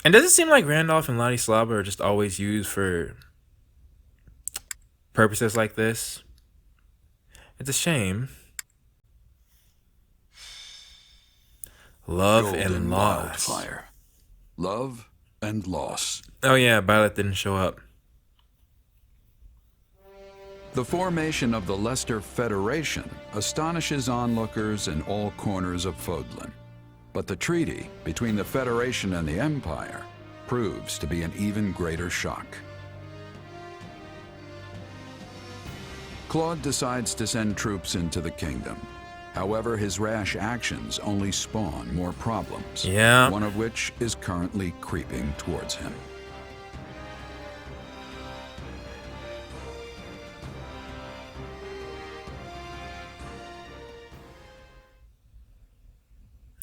And does it seem like Randolph and Lottie Slobber are just always used for purposes like this? It's a shame. Love Golden and loss. wildfire. Love and loss. Oh yeah, Violet didn't show up. The formation of the Leicester Federation astonishes onlookers in all corners of Fodlan. But the treaty between the Federation and the Empire proves to be an even greater shock. Claude decides to send troops into the kingdom. However, his rash actions only spawn more problems. Yeah. One of which is currently creeping towards him.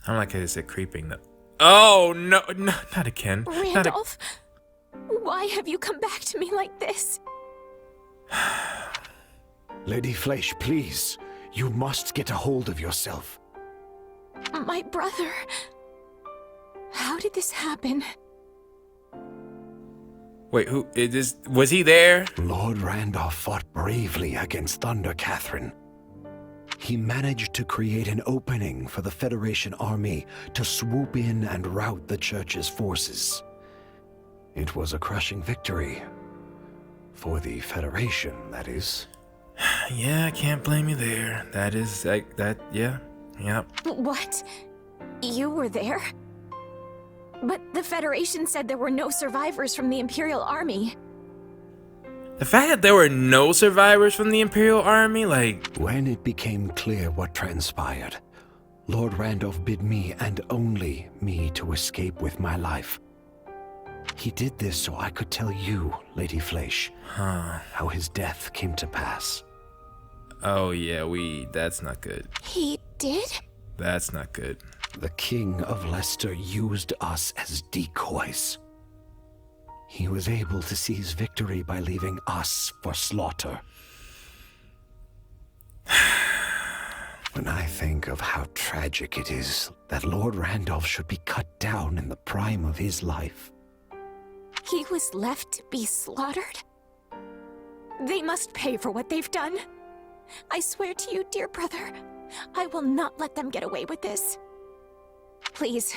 I don't like how they said creeping though. Oh no, no, not again. Randolph, why have you come back to me like this? Lady Fleche, please. You must get a hold of yourself. My brother. How did this happen? Wait, who is this? Was he there? Lord Randolph fought bravely against Thunder Catherine. He managed to create an opening for the Federation army to swoop in and rout the Church's forces. It was a crushing victory. For the Federation, that is. Yeah, I can't blame you there. That is like that. Yeah, yeah. What? You were there? But the Federation said there were no survivors from the Imperial Army. The fact that there were no survivors from the Imperial Army, like... When it became clear what transpired, Lord Randolph bid me, and only me, to escape with my life. He did this so I could tell you, Lady Fleche, how his death came to pass. Oh yeah, that's not good. He did? That's not good. The King of Leicester used us as decoys. He was able to seize victory by leaving us for slaughter. When I think of how tragic it is that Lord Randolph should be cut down in the prime of his life. He was left to be slaughtered? They must pay for what they've done. I swear to you, dear brother, I will not let them get away with this. Please,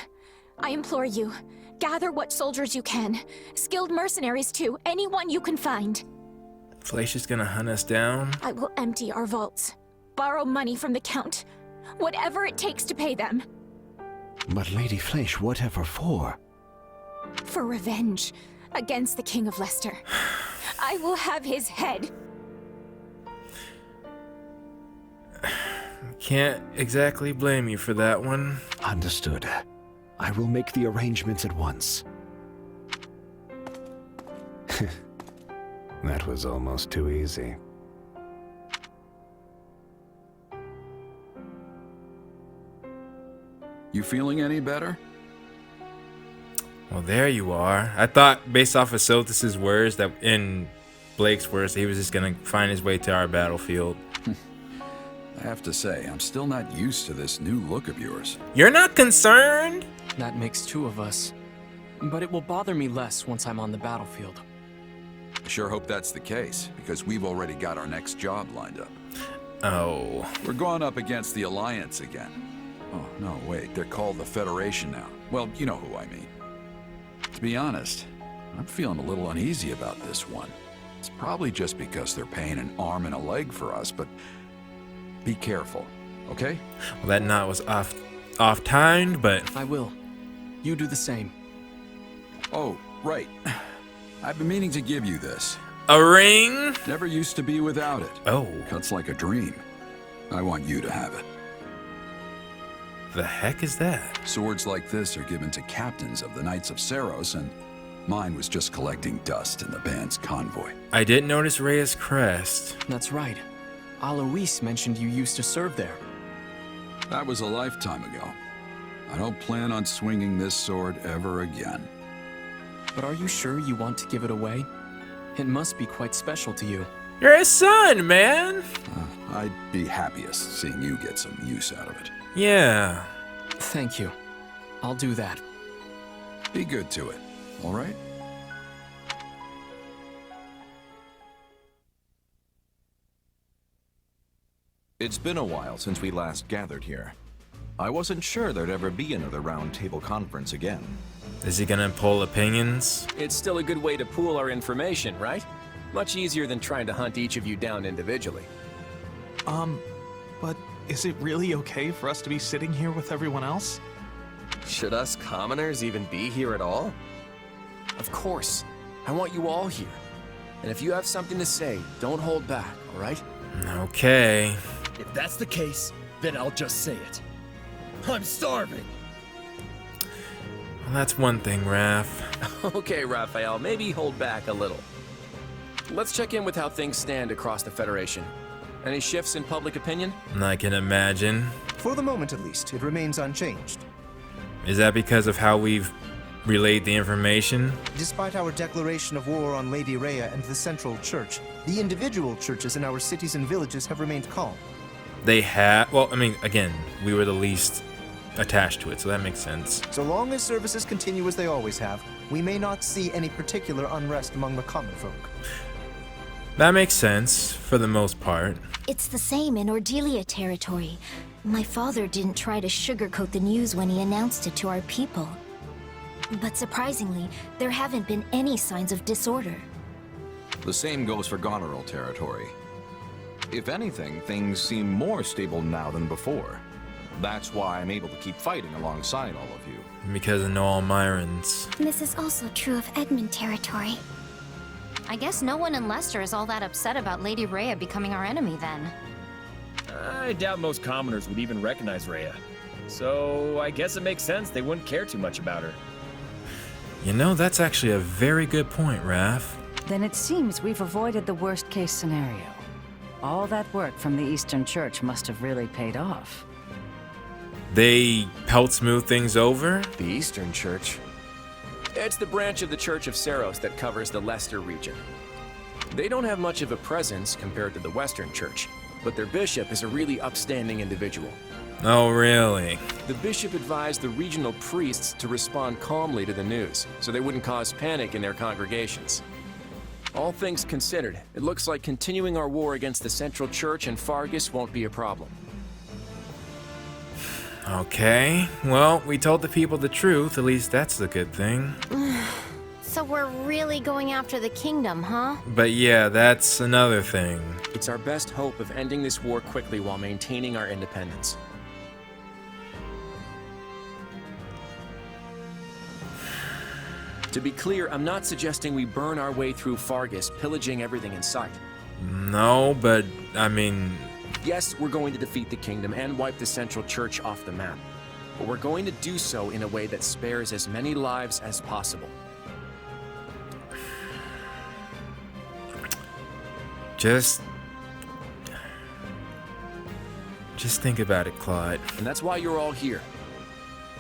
I implore you, gather what soldiers you can. Skilled mercenaries too, anyone you can find. Fleche is gonna hunt us down? I will empty our vaults, borrow money from the Count, whatever it takes to pay them. But Lady Fleche, whatever for? For revenge against the King of Leicester. I will have his head. Can't exactly blame you for that one. Understood. I will make the arrangements at once. That was almost too easy. You feeling any better? Well, there you are. I thought, based off of Sothis' words, that in Blake's words, he was just gonna find his way to our battlefield. I have to say, I'm still not used to this new look of yours. You're not concerned? That makes two of us. But it will bother me less once I'm on the battlefield. I sure hope that's the case, because we've already got our next job lined up. Oh. We're going up against the Alliance again. Oh, no, wait, they're called the Federation now. Well, you know who I mean. To be honest, I'm feeling a little uneasy about this one. It's probably just because they're paying an arm and a leg for us, but be careful, okay? Well, that knot was off-timed, but... I will. You do the same. Oh, right. I've been meaning to give you this. A ring? Never used to be without it. Oh. Cuts like a dream. I want you to have it. The heck is that? Swords like this are given to captains of the Knights of Saros, and mine was just collecting dust in the band's convoy. I did notice Rhea's crest. That's right. Alois mentioned you used to serve there. That was a lifetime ago. I don't plan on swinging this sword ever again. But are you sure you want to give it away? It must be quite special to you. You're his son, man! I'd be happiest seeing you get some use out of it. Yeah. Thank you. I'll do that. Be good to it. All right? It's been a while since we last gathered here. I wasn't sure there'd ever be another roundtable conference again. Is he gonna poll opinions? It's still a good way to pool our information, right? Much easier than trying to hunt each of you down individually. But is it really okay for us to be sitting here with everyone else? Should us commoners even be here at all? Of course. I want you all here. And if you have something to say, don't hold back, all right? Okay. If that's the case, then I'll just say it. I'm starving! Well, that's one thing, Raph. Okay, Raphael, maybe hold back a little. Let's check in with how things stand across the Federation. Any shifts in public opinion? I can imagine. For the moment, at least, it remains unchanged. Is that because of how we've relayed the information? Despite our declaration of war on Lady Rhea and the Central Church, the individual churches in our cities and villages have remained calm. They have. Well, I mean, again, we were the least attached to it, so that makes sense. So long as services continue as they always have, we may not see any particular unrest among the common folk. That makes sense, for the most part. It's the same in Ordelia territory. My father didn't try to sugarcoat the news when he announced it to our people. But surprisingly, there haven't been any signs of disorder. The same goes for Goneril territory. If anything, things seem more stable now than before. That's why I'm able to keep fighting alongside all of you. Because of no Almirans. This is also true of Edmund territory. I guess no one in Leicester is all that upset about Lady Rhea becoming our enemy then. I doubt most commoners would even recognize Rhea. So I guess it makes sense they wouldn't care too much about her. You know, that's actually a very good point, Raph. Then it seems we've avoided the worst-case scenario. All that work from the Eastern Church must have really paid off. They helped smooth things over? The Eastern Church? It's the branch of the Church of Saros that covers the Leicester region. They don't have much of a presence compared to the Western Church, but their bishop is a really upstanding individual. Oh, really? The bishop advised the regional priests to respond calmly to the news, so they wouldn't cause panic in their congregations. All things considered, it looks like continuing our war against the Central Church and Fargus won't be a problem. Okay, well, we told the people the truth, at least that's the good thing. So we're really going after the kingdom, huh? But yeah, that's another thing. It's our best hope of ending this war quickly while maintaining our independence. To be clear, I'm not suggesting we burn our way through Fargus, pillaging everything in sight. No, but, I mean... Yes, we're going to defeat the kingdom and wipe the Central Church off the map. But we're going to do so in a way that spares as many lives as possible. Just think about it, Claude. And that's why you're all here.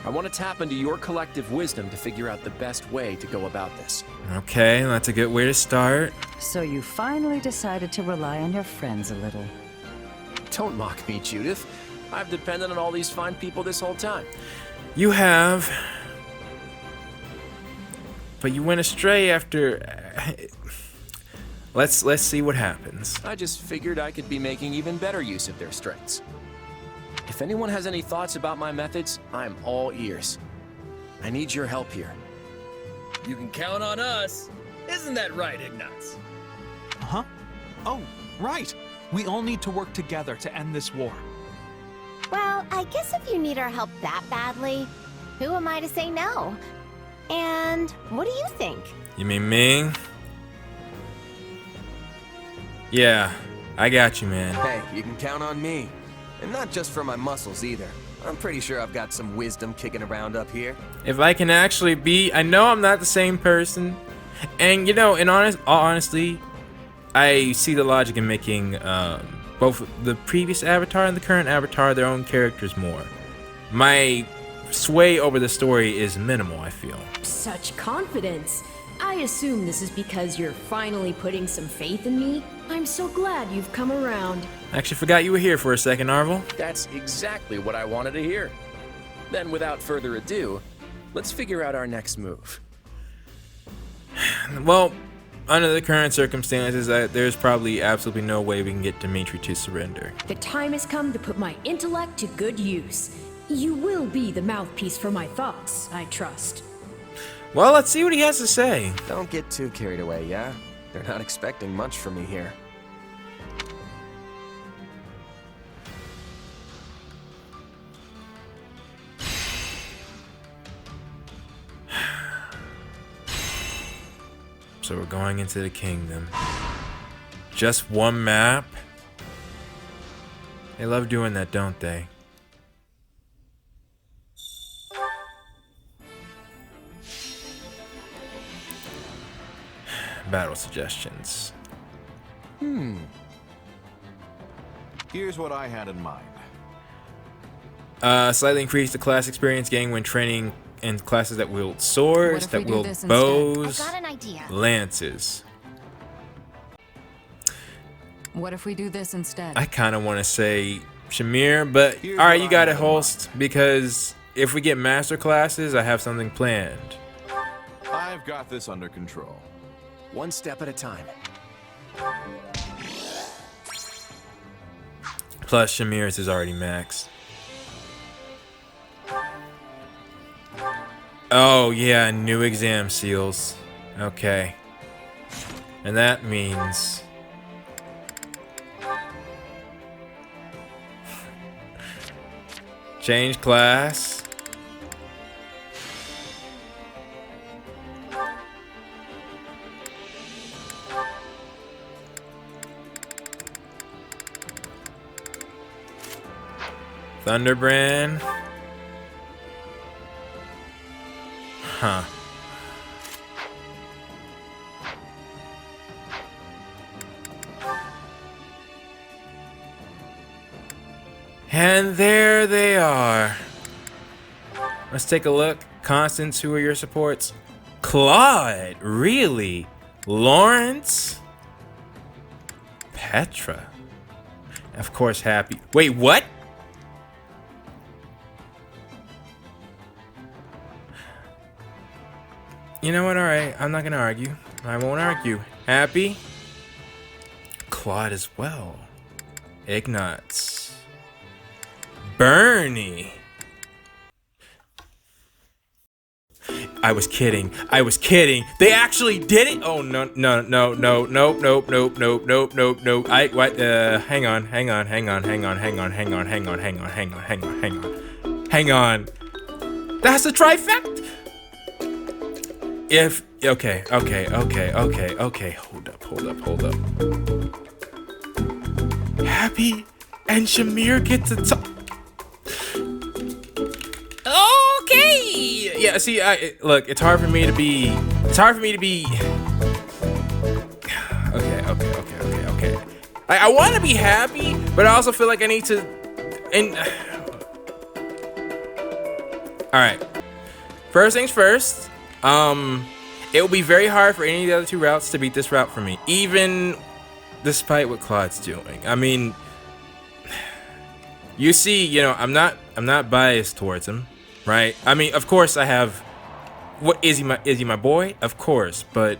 I want to tap into your collective wisdom to figure out the best way to go about this. Okay, that's a good way to start. So you finally decided to rely on your friends a little. Don't mock me, Judith. I've depended on all these fine people this whole time. You have. But you went astray after... Let's see what happens. I just figured I could be making even better use of their strengths. If anyone has any thoughts about my methods, I'm all ears. I need your help here. You can count on us. Isn't that right, Ignatz? Huh? Oh, right. We all need to work together to end this war. Well, I guess if you need our help that badly, who am I to say no? And what do you think? You mean me? Yeah, I got you, man. Hey, you can count on me. And not just for my muscles either. I'm pretty sure I've got some wisdom kicking around up here. If I can actually be... I know I'm not the same person. And, you know, honestly, I see the logic in making both the previous Avatar and the current Avatar their own characters more. My sway over the story is minimal, I feel. Such confidence. I assume this is because you're finally putting some faith in me. I'm so glad you've come around. I actually forgot you were here for a second, Arvel. That's exactly what I wanted to hear. Then, without further ado, let's figure out our next move. Well, under the current circumstances, there's probably absolutely no way we can get Dimitri to surrender. The time has come to put my intellect to good use. You will be the mouthpiece for my thoughts, I trust. Well, let's see what he has to say. Don't get too carried away, yeah? They're not expecting much from me here. So we're going into the kingdom. Just one map? They love doing that, don't they? Battle suggestions. Here's what I had in mind. Slightly increase the class experience gain when training in classes that wield swords, that wield I've bows, got an idea. lances. What if we do this instead? I kind of want to say Shamir, but Here's alright, what you I got it, have in Holst, because if we get master classes, I have something planned. I've got this under control. One step at a time. Plus, Shamir's is already maxed. Oh, yeah, new exam seals. Okay. And that means... change class. Thunderbrand. Huh. And there they are. Let's take a look. Constance, who are your supports? Claude, really? Lawrence? Petra. Of course, Happy. Wait, what? You know what? Alright, I'm not gonna argue. I won't argue. Happy? Claude as well. Ignatz. Bernie. I was kidding. I was kidding. They actually did it. Oh no no no no nope nope nope nope nope nope nope. Hang on. That's the trifecta. Okay. Hold up. Happy and Shamir get to talk. Okay. Yeah. See, look. It's hard for me to be. Okay. I want to be happy, but I also feel like I need to. And all right. First things first. It will be very hard for any of the other two routes to beat this route for me, even despite what Claude's doing. I mean, you see, you know, I'm not biased towards him, right? I mean, of course I have. What is he my boy? Of course, but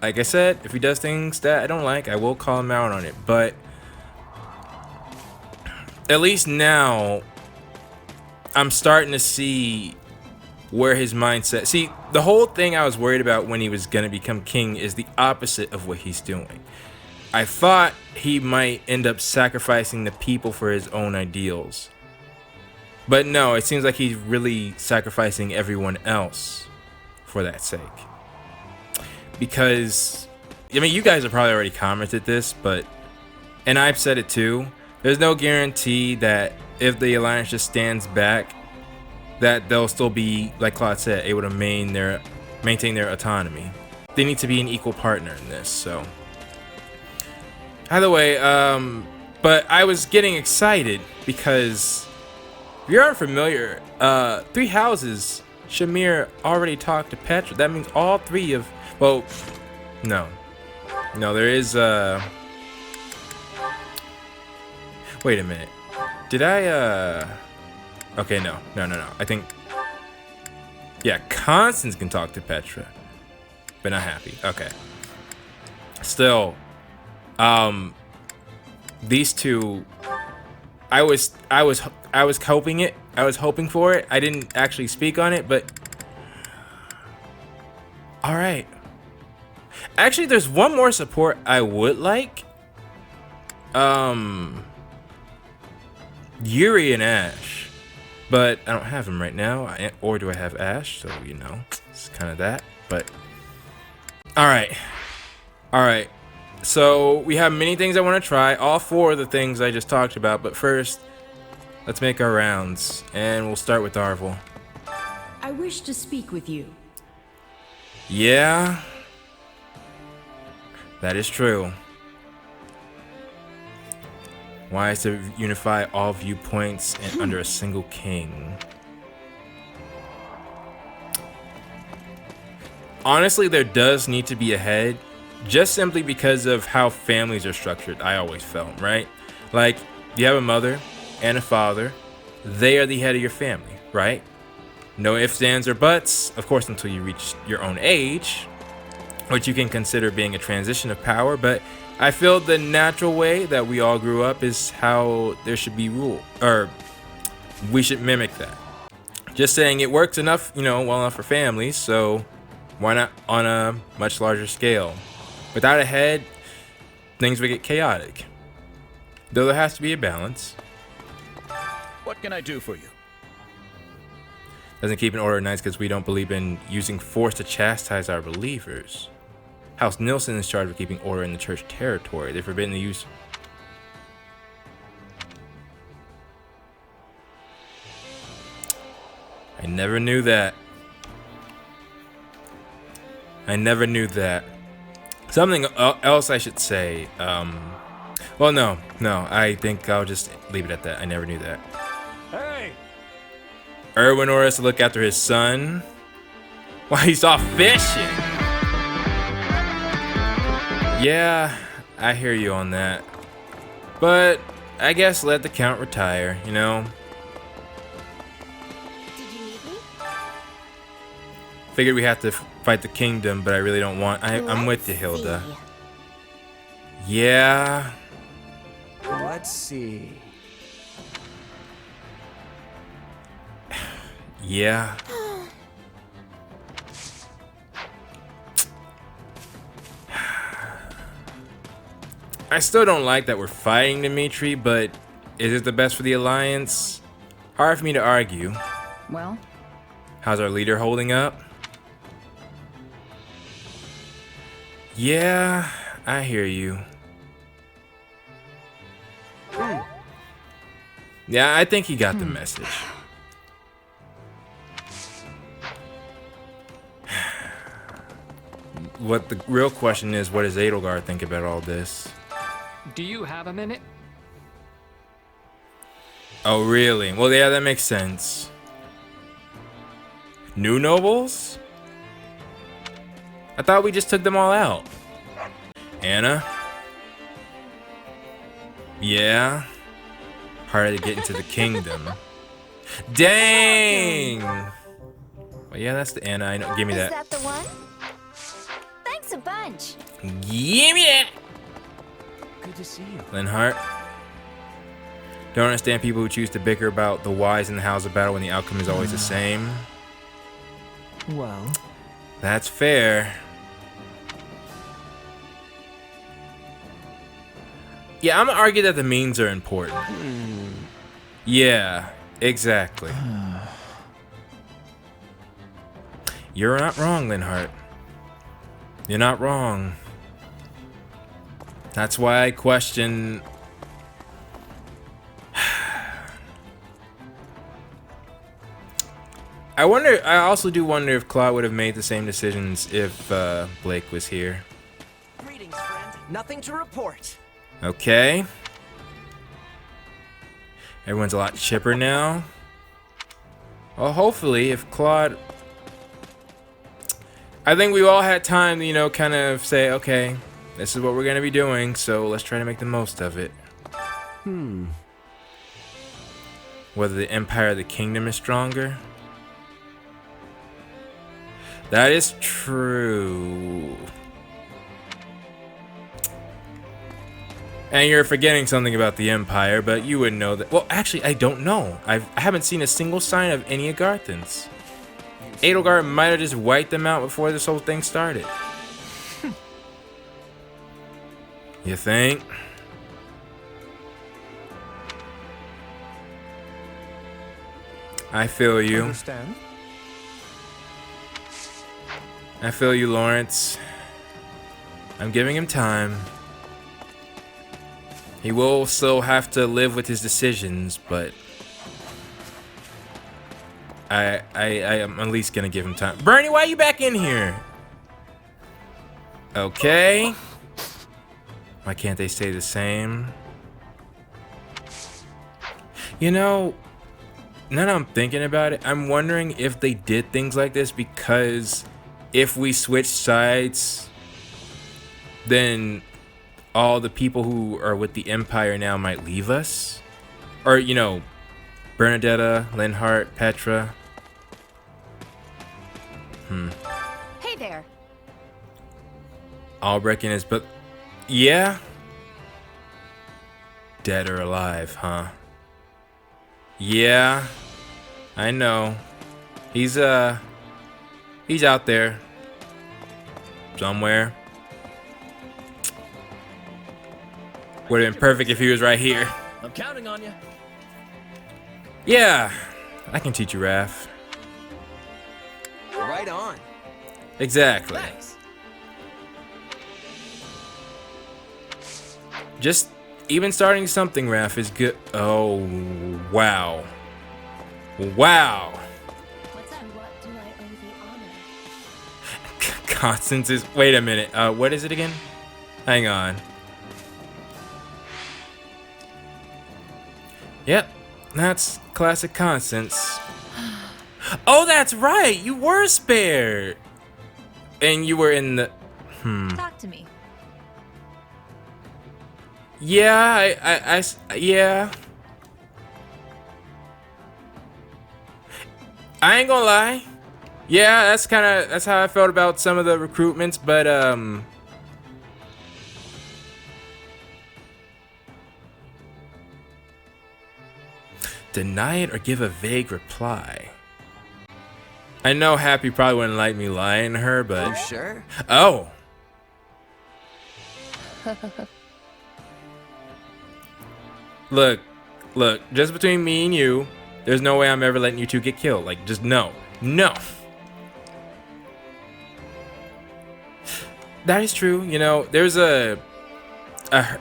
like I said, if he does things that I don't like, I will call him out on it. But at least now, I'm starting to see where his mindset. See, the whole thing I was worried about when he was gonna become king is the opposite of what he's doing. I thought he might end up sacrificing the people for his own ideals. But no, it seems like he's really sacrificing everyone else for that sake. Because, I mean, you guys have probably already commented this, but, and I've said it too, there's no guarantee that if the Alliance just stands back, that they'll still be, like Claude said, able to maintain their autonomy. They need to be an equal partner in this, so. Either way, but I was getting excited because if you're unfamiliar, 3 houses, Shamir already talked to Petra. That means all 3 of, well, no, there is, wait a minute. Did I, okay, no. I think, yeah, Constance can talk to Petra. but not happy. Okay. Still, these two, I was hoping for it. I didn't actually speak on it, but all right. Actually, there's one more support I would like. Yuri and Ash, but I don't have him right now. Or do I have Ash? So you know, it's kind of that. But all right. So we have many things I want to try. All 4 of the things I just talked about. But first, let's make our rounds, and we'll start with Darvel. I wish to speak with you. Yeah, that is true. Why is to unify all viewpoints and under a single king? Honestly, there does need to be a head, just simply because of how families are structured. I always felt, right? Like, you have a mother and a father. They are the head of your family, right? No ifs, ands, or buts, of course, until you reach your own age, which you can consider being a transition of power. But I feel the natural way that we all grew up is how there should be rule, or we should mimic that. Just saying, it works enough, well enough for families, so why not on a much larger scale? Without a head, things would get chaotic. Though there has to be a balance. What can I do for you? Doesn't keep an order of knights because we don't believe in using force to chastise our believers. House Nilsson is charged with keeping order in the church territory. They're forbidden the use. I never knew that. Something else I should say. Well, no. I think I'll just leave it at that. I never knew that. Hey! Erwin orders to look after his son while he's off fishing. Yeah, I hear you on that. But I guess let the Count retire, Did you need me? Figured we have to fight the kingdom, but I really don't want. I'm with you, Hilda. Yeah. Let's see. Yeah. I still don't like that we're fighting Dimitri, but is it the best for the Alliance? Hard for me to argue. Well? How's our leader holding up? Yeah, I hear you. Yeah, I think he got the message. What the real question is, what does Edelgard think about all this? Do you have a minute? Oh, really? Well, yeah, that makes sense. New nobles? I thought we just took them all out. Anna? Yeah? Harder to get into the kingdom. Dang! Well, yeah, that's the Anna. I know. Give me that. Is that the one? Thanks a bunch. Give me that! Good to see you. Linhart. Don't understand people who choose to bicker about the whys and the hows of battle when the outcome is always the same. Well, That's fair. Yeah, I'm gonna argue that the means are important. Yeah, exactly. You're not wrong, Linhart. You're not wrong. That's why I question. I also do wonder if Claude would have made the same decisions if Blake was here. Greetings, friend. Nothing to report. Okay. Everyone's a lot chipper now. Well, hopefully, if Claude... I think we all had time to, you know, kind of say, okay, this is what we're going to be doing, so let's try to make the most of it. Whether the Empire or the Kingdom is stronger? That is true. And you're forgetting something about the Empire, but you would know that. Well, actually, I don't know. I haven't seen a single sign of any Agarthans. Edelgard might have just wiped them out before this whole thing started. You think? I feel you. Understand? I feel you, Lawrence. I'm giving him time. He will still have to live with his decisions, but I am at least gonna give him time. Bernie, why are you back in here? Okay. Why can't they stay the same? You know, now that I'm thinking about it, I'm wondering if they did things like this because if we switch sides, then all the people who are with the Empire now might leave us. Or, you know, Bernadetta, Linhart, Petra. Hey there. Albrecht and his book. Yeah. Dead or alive, huh? Yeah. I know. He's out there. Somewhere. Would have been perfect if he was right here. I'm counting on you. Yeah. I can teach you, Raph. Right on. Exactly. Thanks. Just even starting something, Raph, is good. Oh, wow. Wow. What do I owe the honor? Constance is. Wait a minute. What is it again? Hang on. Yep, that's classic Constance. Oh, that's right. You were spared, and you were in the. Talk to me. Yeah, yeah. I ain't gonna lie. Yeah, that's how I felt about some of the recruitments, but deny it or give a vague reply. I know Happy probably wouldn't like me lying to her, but You sure? Oh. Look, just between me and you, there's no way I'm ever letting you two get killed. Like, just no. That is true. You know, there's a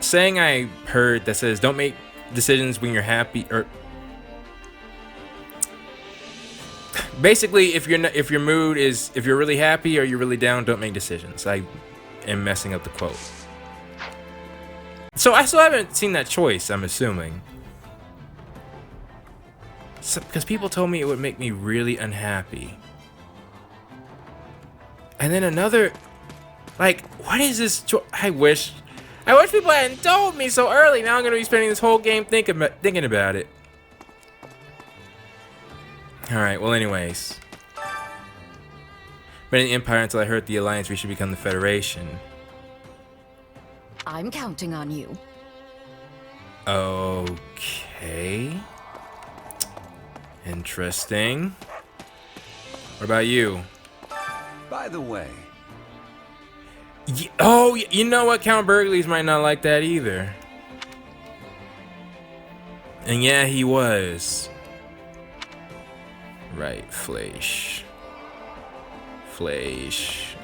saying I heard that says, don't make decisions when you're happy, or basically, if your mood is, if you're really happy or you're really down, don't make decisions. I am messing up the quote. So I still haven't seen that choice, I'm assuming. Because people told me it would make me really unhappy. And then another, like, what is this I wish people hadn't told me so early. Now I'm going to be spending this whole game thinking about it. Alright, well anyways. Been in the Empire until I heard the Alliance we should become the Federation. I'm counting on you. Okay. Interesting. What about you? By the way. Oh, you know what? Count Burgleys might not like that either. And yeah, he was. Right, Fleche.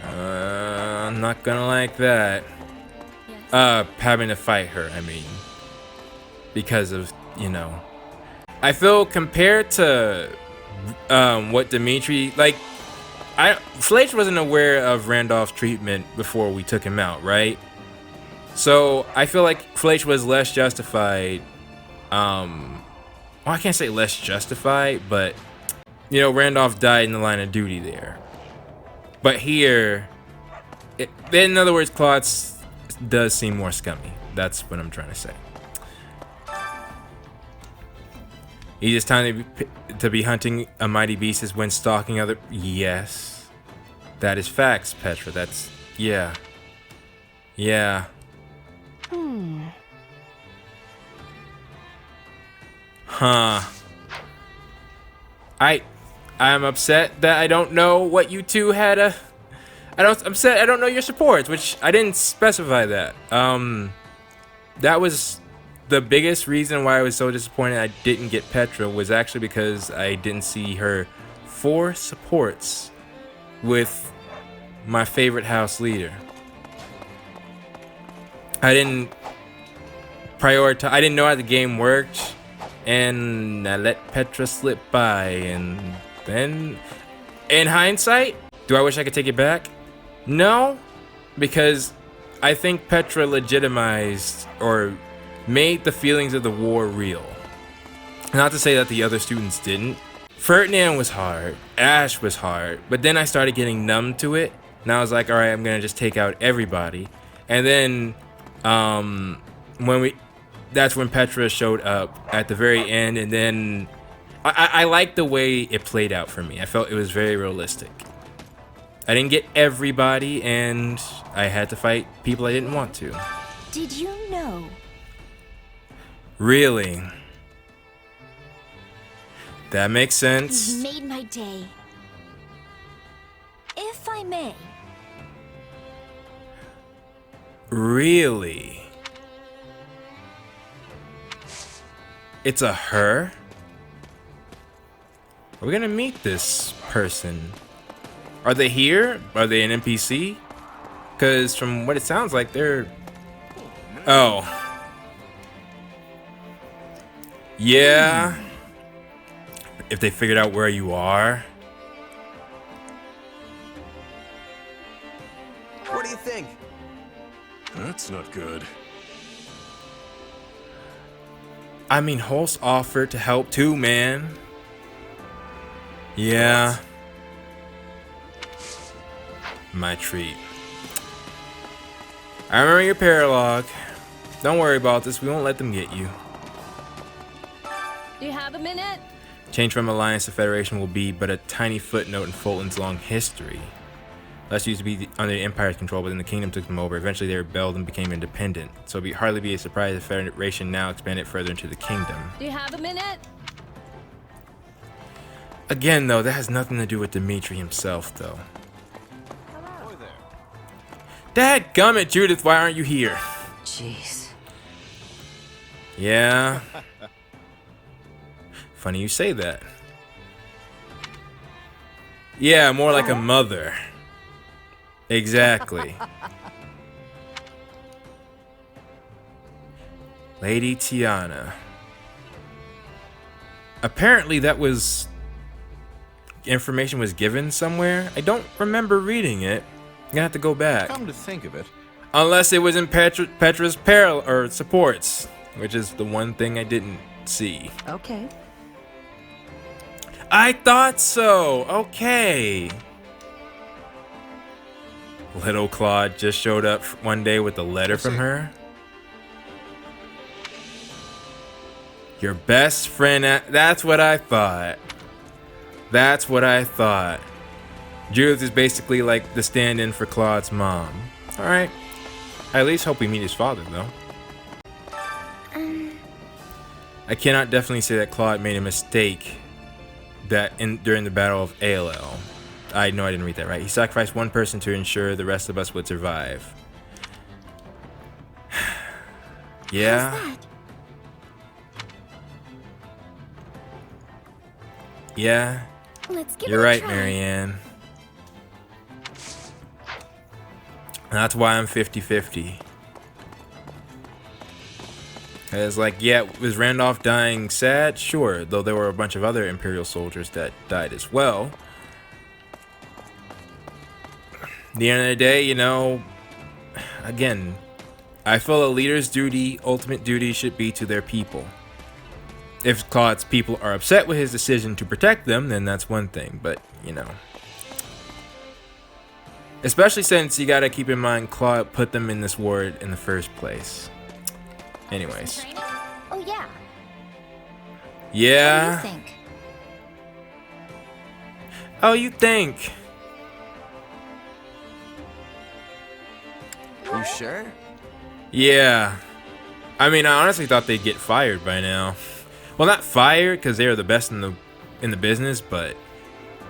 I'm not gonna like that. Having to fight her, I mean. Because of, you know. I feel compared to what Dimitri, like, Fleche wasn't aware of Randolph's treatment before we took him out, right? So I feel like Fleche was less justified. Well, I can't say less justified, but you know, Randolph died in the line of duty there. But here, in other words, Klotz does seem more scummy. That's what I'm trying to say. Is it time to be hunting a mighty beast is when stalking other... Yes. That is facts, Petra. That's... yeah. Yeah. Huh. I'm upset that I don't know what you two had a... I'm upset I don't know your supports, which I didn't specify that. That was the biggest reason why I was so disappointed I didn't get Petra, was actually because I didn't see her 4 supports with my favorite house leader. I didn't prioritize, I didn't know how the game worked, and I let Petra slip by, and then, in hindsight, do I wish I could take it back? No, because I think Petra legitimized or made the feelings of the war real. Not to say that the other students didn't. Ferdinand was hard, Ash was hard, but then I started getting numb to it, and I was like, alright, I'm gonna just take out everybody. And then, that's when Petra showed up at the very end, and then I liked the way it played out for me. I felt it was very realistic. I didn't get everybody, and I had to fight people I didn't want to. Did you know? Really? That makes sense. You made my day. If I may. Really? It's a her? Are we gonna meet this person? Are they here? Are they an NPC? Because from what it sounds like, they're... oh. Yeah. If they figured out where you are. What do you think? That's not good. I mean, Holst offered to help too, man. Yeah. My treat. I remember your paralog. Don't worry about this. We won't let them get you. Do you have a minute? Change from alliance to federation will be but a tiny footnote in Fulton's long history. Less used to be under the Empire's control, but then the kingdom took them over. Eventually they rebelled and became independent. So it'd hardly be a surprise if the federation now expanded further into the kingdom. Do you have a minute? Again, though, that has nothing to do with Dimitri himself, though. Dadgummit, Judith, why aren't you here? Jeez. Yeah. Funny you say that. Yeah, more like a mother. Exactly. Lady Tiana. Apparently that was... information was given somewhere. I don't remember reading it. I'm gonna have to go back. Come to think of it. Unless it was in Petra's peril or supports, which is the one thing I didn't see. Okay. I thought so. Okay. Little Claude just showed up one day with a letter from her. Your best friend. That's what I thought. That's what I thought. Judith is basically like the stand-in for Claude's mom. Alright. I at least hope we meet his father, though. I cannot definitely say that Claude made a mistake during the Battle of ALL. I know I didn't read that right. He sacrificed one person to ensure the rest of us would survive. Yeah. Yeah. Let's give You're it a right, try. Marianne. That's why I'm 50-50. It's like, yeah, was Randolph dying sad? Sure, though there were a bunch of other Imperial soldiers that died as well. At the end of the day, you know, again, I feel a leader's duty, ultimate duty, should be to their people. If Claude's people are upset with his decision to protect them, then that's one thing, but, you know. Especially since you gotta keep in mind Claude put them in this war in the first place. Anyways. Oh, yeah. Yeah. What do you think? Oh, you think? sure? Yeah. I mean, I honestly thought they'd get fired by now. Well, not fired because they're the best in the business, but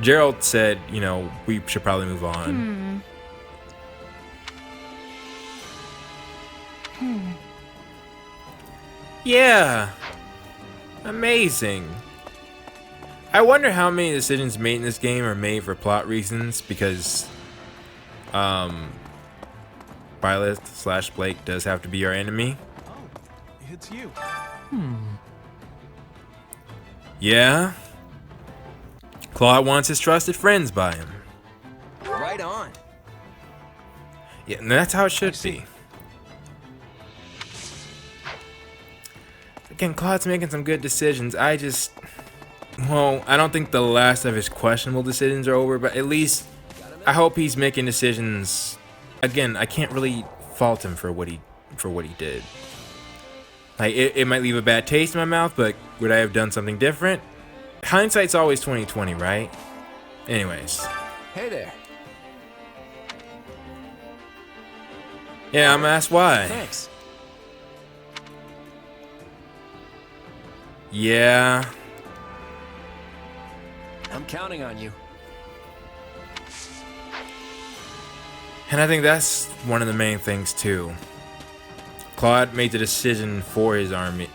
Gerald said, you know, we should probably move on. Yeah. Amazing. I wonder how many decisions made in this game are made for plot reasons, because Violet/Blake does have to be our enemy. Oh, it's you. Yeah. Claude wants his trusted friends by him. Right on. Yeah, and that's how it should be. Again, Claude's making some good decisions. Well, I don't think the last of his questionable decisions are over, but at least I hope he's making decisions. Again, I can't really fault him for what he did. Like, it might leave a bad taste in my mouth, but would I have done something different? Hindsight's always 20/20, right? Anyways. Hey there. Yeah, I'm asked why. Thanks. Yeah. I'm counting on you. And I think that's one of the main things too. Claude made the decision for his army.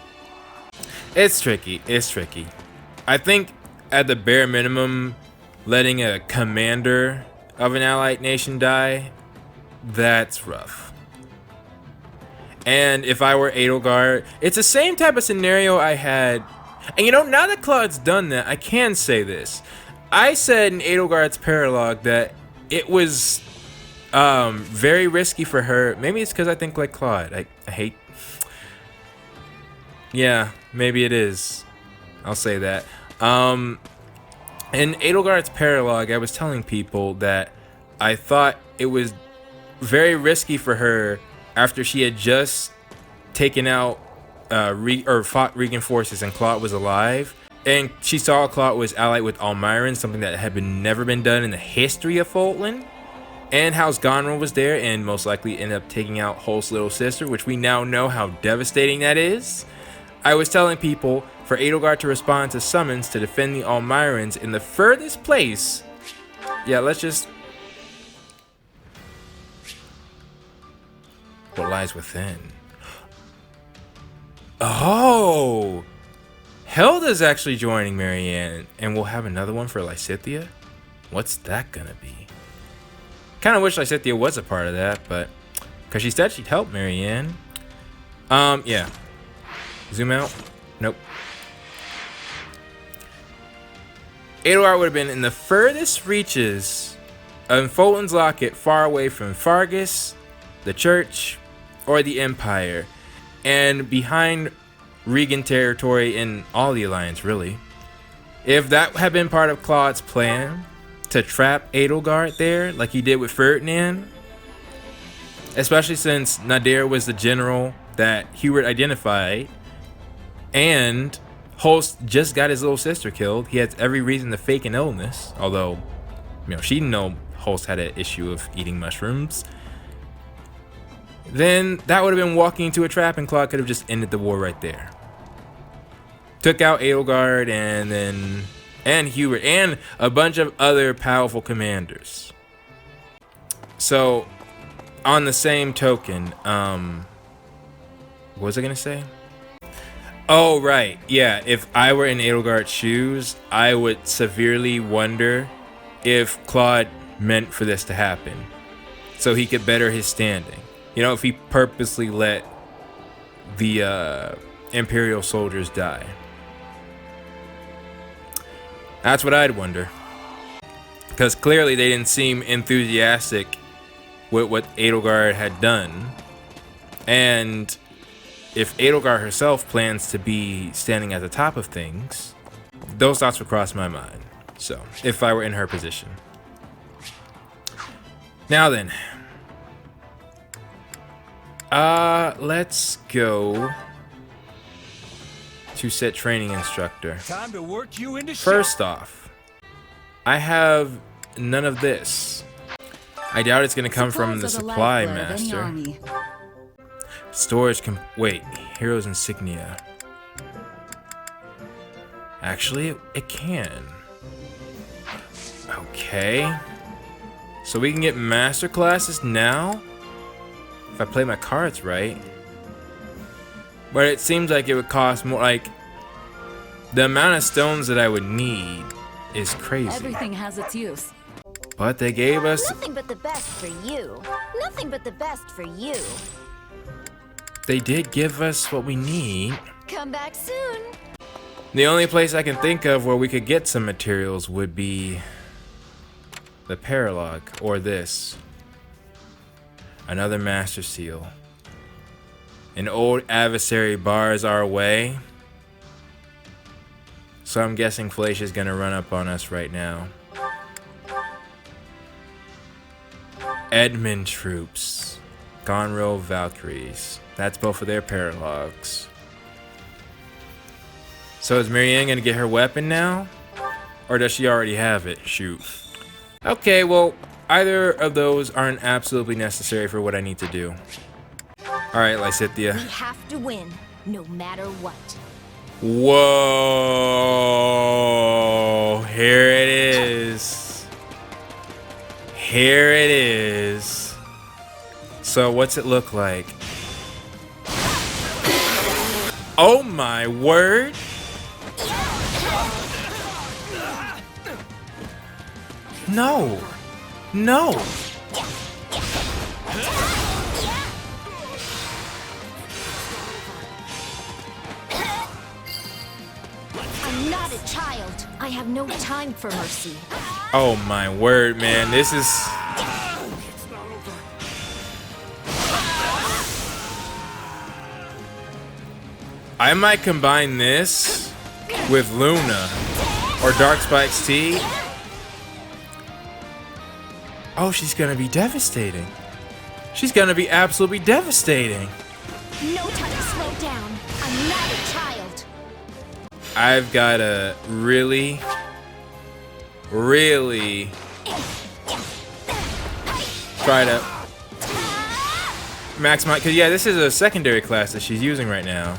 It's tricky. It's tricky. I think at the bare minimum, letting a commander of an allied nation die, that's rough. And if I were Edelgard, it's the same type of scenario I had. And you know, now that Claude's done that, I can say this. I said in Edelgard's paralogue that it was very risky for her. Maybe it's because I think like Claude. I hate... Yeah, maybe it is. I'll say that. In Edelgard's paralogue, I was telling people that I thought it was very risky for her after she had just taken out fought Regan forces and Claude was alive, and she saw Claude was allied with Almirans, something that had never been done in the history of Fulton, and House Gonril was there and most likely ended up taking out Holt's little sister, which we now know how devastating that is. I was telling people for Edelgard to respond to summons to defend the Almirans in the furthest place. Yeah, let's just... What lies within? Oh! Hilda's actually joining Marianne, and we'll have another one for Lysithea? What's that gonna be? Kinda wish Lysithea was a part of that, but... Because she said she'd help Marianne. Yeah. Zoom out. Nope. Edelgard would have been in the furthest reaches of Fulton's Locket, far away from Fargus, the church, or the Empire, and behind Regan territory in all the Alliance, really. If that had been part of Claude's plan to trap Edelgard there, like he did with Ferdinand, especially since Nadir was the general that Hubert identified, and Holst just got his little sister killed, he had every reason to fake an illness, although, you know, she didn't know Holst had an issue of eating mushrooms. Then that would have been walking into a trap, and Claude could have just ended the war right there. Took out Edelgard and Hubert and a bunch of other powerful commanders. So, on the same token, what was I gonna say? Oh, right. Yeah, if I were in Edelgard's shoes, I would severely wonder if Claude meant for this to happen, so he could better his standing. You know, if he purposely let the Imperial soldiers die. That's what I'd wonder. Because clearly they didn't seem enthusiastic with what Edelgard had done. And if Edelgard herself plans to be standing at the top of things, those thoughts would cross my mind. So, if I were in her position. Now then. Let's go to set training instructor. Time to work you into First off, I have none of this. I doubt it's gonna come from the Supplies are supply lifeblood of any master. army. Storage wait, heroes insignia. Actually, it can. Okay. So we can get master classes now? If I play my cards right. But it seems like it would cost more, like, the amount of stones that I would need is crazy. Everything has its use. But they gave us... Nothing but the best for you. Nothing but the best for you. They did give us what we need. Come back soon. The only place I can think of where we could get some materials would be the Paralog, or this. Another Master Seal. An old adversary bars our way. So I'm guessing Fleche is gonna run up on us right now. Edmund troops. Gonro Valkyries. That's both of their Paralogs. So is Marianne gonna get her weapon now? Or does she already have it? Shoot. Okay, well, either of those aren't absolutely necessary for what I need to do. Alright, Lysithea. We have to win, no matter what. Whoa! Here it is. Here it is. So what's it look like? Oh my word! No! No! I'm not a child. I have no time for mercy. Oh my word, man. This is... I might combine this with Luna or Dark Spike's Tea. Oh, she's gonna be devastating. She's gonna be absolutely devastating. No time to slow down. I'm not a child. I've gotta really try to maximize, because yeah, this is a secondary class that she's using right now.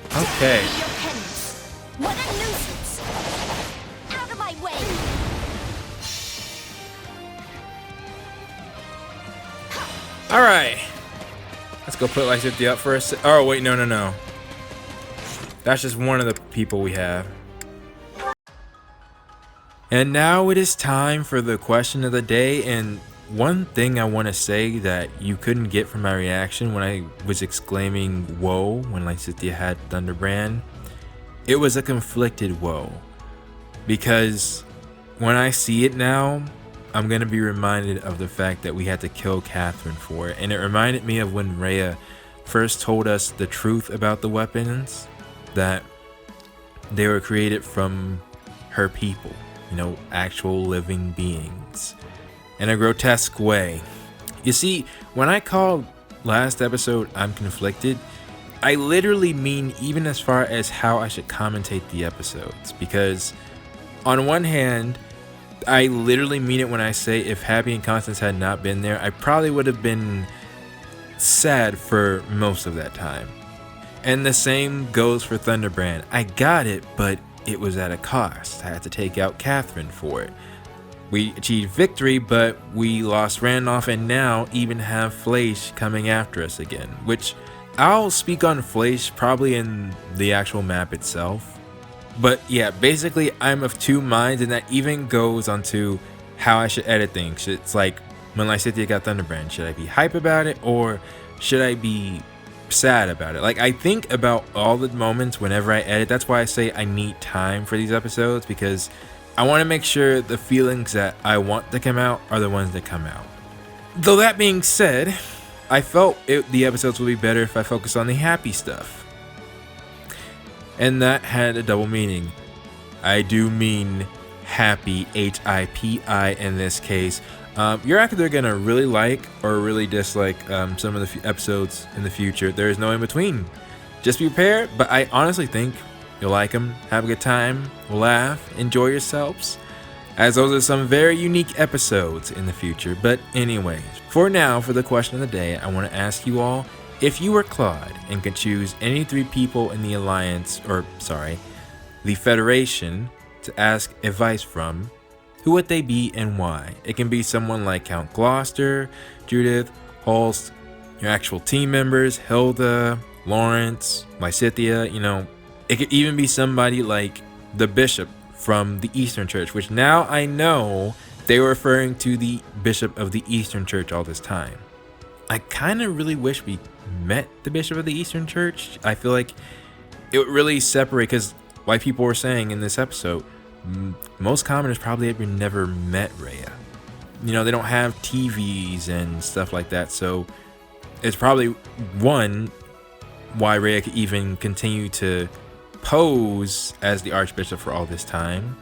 Okay. What a nuisance. Out of my way. Alright. Let's go put Lysithea up for a sec. Oh, wait, no. That's just one of the people we have. And now it is time for the question of the day. And one thing I want to say that you couldn't get from my reaction when I was exclaiming whoa when Lysithea had Thunderbrand, it was a conflicted whoa. Because when I see it now, I'm going to be reminded of the fact that we had to kill Catherine for it. And it reminded me of when Rhea first told us the truth about the weapons, that they were created from her people, you know, actual living beings, in a grotesque way. You see, when I called last episode I'm conflicted, I literally mean even as far as how I should commentate the episodes. Because on one hand, I literally mean it when I say if Happy and Constance had not been there, I probably would have been sad for most of that time. And the same goes for Thunderbrand. I got it, but it was at a cost. I had to take out Catherine for it. We achieved victory, but we lost Randolph, and now even have Fleche coming after us again. Which, I'll speak on Fleche probably in the actual map itself. But yeah, basically I'm of two minds, and that even goes onto how I should edit things. It's like, when Lysithea got Thunderbrand, should I be hype about it, or should I be sad about it? Like, I think about all the moments whenever I edit. That's why I say I need time for these episodes, because I want to make sure the feelings that I want to come out are the ones that come out. Though that being said, I felt the episodes would be better if I focus on the happy stuff. And that had a double meaning. I do mean happy, H-I-P-I in this case. You're either gonna really like or really dislike some of the episodes in the future. There is no in between. Just be prepared, but I honestly think you'll like them, have a good time, laugh, enjoy yourselves. as those are some very unique episodes in the future. But anyways, for now, for the question of the day, I want to ask you all, if you were Claude and could choose any 3 people in the Alliance, or sorry, the Federation, to ask advice from, who would they be and why? It can be someone like Count Gloucester, Judith, Holst, your actual team members, Hilda, Lawrence, Lysithea, you know. It could even be somebody like the Bishop from the Eastern Church, which now I know they were referring to the Bishop of the Eastern Church all this time. I kind of really wish we met the Bishop of the Eastern Church. I feel like it would really separate, because like people were saying in this episode, most commoners probably ever never met Rhea. You know, they don't have TVs and stuff like that, so it's probably one why Rhea could even continue to pose as the Archbishop for all this time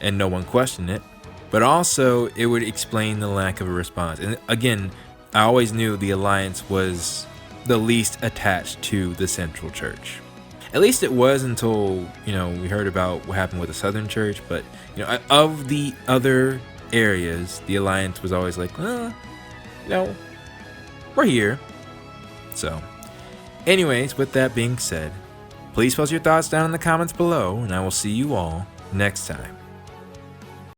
and no one questioned it. But also it would explain the lack of a response. And again, I always knew the Alliance was the least attached to the Central Church. At least it was until, you know, we heard about what happened with the Southern Church. But, you know, of the other areas, the Alliance was always like, you know, we're here. So, anyways, with that being said, please post your thoughts down in the comments below, and I will see you all next time.